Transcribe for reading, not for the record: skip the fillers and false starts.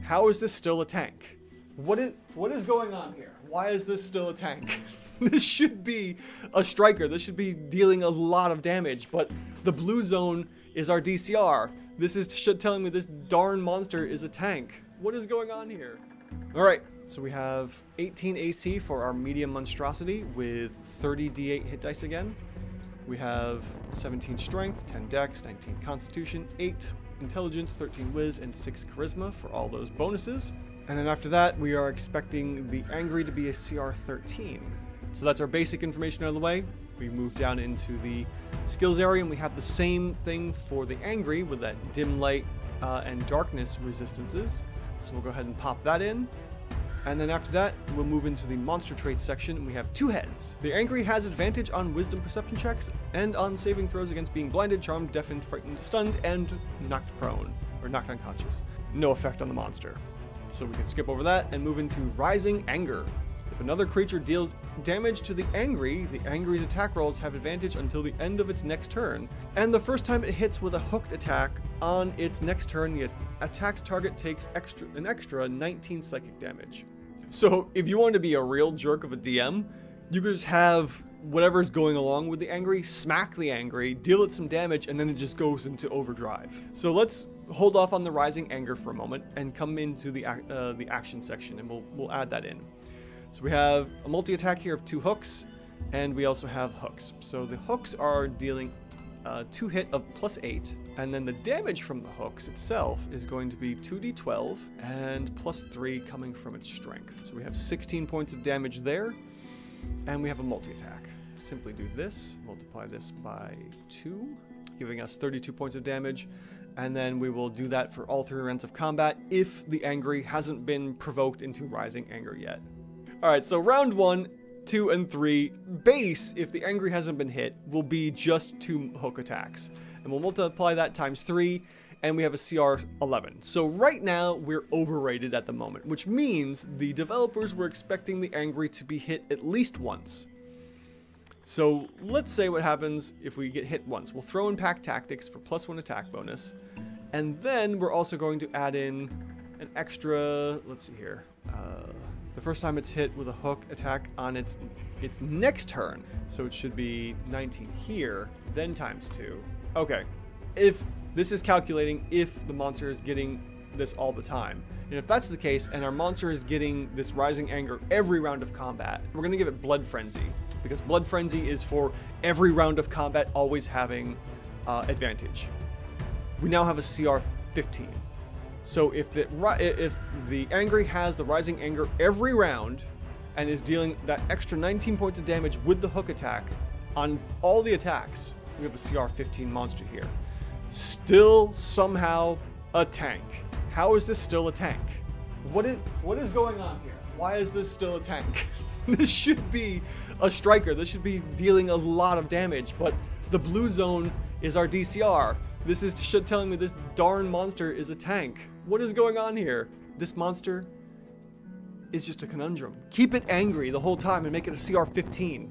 How is this still a tank? What is going on here? Why is this still a tank? This should be a striker. This should be dealing a lot of damage, but the blue zone is our DCR. This is telling me this darn monster is a tank. What is going on here? All right, so we have 18 AC for our medium monstrosity with 30 D8 hit dice again. We have 17 strength, 10 dex, 19 constitution, 8 intelligence, 13 whiz, and 6 charisma for all those bonuses. And then after that, we are expecting the angry to be a CR 13. So that's our basic information out of the way. We move down into the skills area, and we have the same thing for the angry with that dim light and darkness resistances. So we'll go ahead and pop that in. And then after that, we'll move into the monster traits section, and we have 2 heads. The angry has advantage on wisdom perception checks and on saving throws against being blinded, charmed, deafened, frightened, stunned, and knocked prone, or knocked unconscious. No effect on the monster. So we can skip over that and move into rising anger. If another creature deals damage to the angry's attack rolls have advantage until the end of its next turn. And the first time it hits with a hooked attack on its next turn, the attack's target takes an extra 19 psychic damage. So if you want to be a real jerk of a DM, you could just have whatever's going along with the angry, smack the angry, deal it some damage, and then it just goes into overdrive. So let's hold off on the rising anger for a moment and come into the action section, and we'll add that in. So we have a multi-attack here of 2 hooks, and we also have hooks. So the hooks are dealing 2 hit of +8, and then the damage from the hooks itself is going to be 2d12 and +3 coming from its strength. So we have 16 points of damage there, and we have a multi-attack. Simply do this, multiply this by 2, giving us 32 points of damage, and then we will do that for all 3 rounds of combat if the angry hasn't been provoked into rising anger yet. Alright, so round 1, 2, and 3, base, if the angry hasn't been hit, will be just 2 hook attacks. And we'll multiply that times 3, and we have a CR 11. So right now, we're overrated at the moment, which means the developers were expecting the angry to be hit at least once. So let's say what happens if we get hit once. We'll throw in pack tactics for +1 attack bonus, and then we're also going to add in an extra, let's see here, the first time it's hit with a hook attack on its next turn. So it should be 19 here, then times 2. Okay, if this is calculating if the monster is getting this all the time. And if that's the case, and our monster is getting this rising anger every round of combat, we're gonna give it Blood Frenzy, because Blood Frenzy is for every round of combat always having advantage. We now have a CR 15. So if the angry has the rising anger every round and is dealing that extra 19 points of damage with the hook attack on all the attacks, we have a CR 15 monster here. Still somehow a tank. How is this still a tank? What is going on here? Why is this still a tank? This should be a striker. This should be dealing a lot of damage, but the blue zone is our DCR. This is telling me this darn monster is a tank. What is going on here? This monster is just a conundrum. Keep it angry the whole time and make it a CR 15.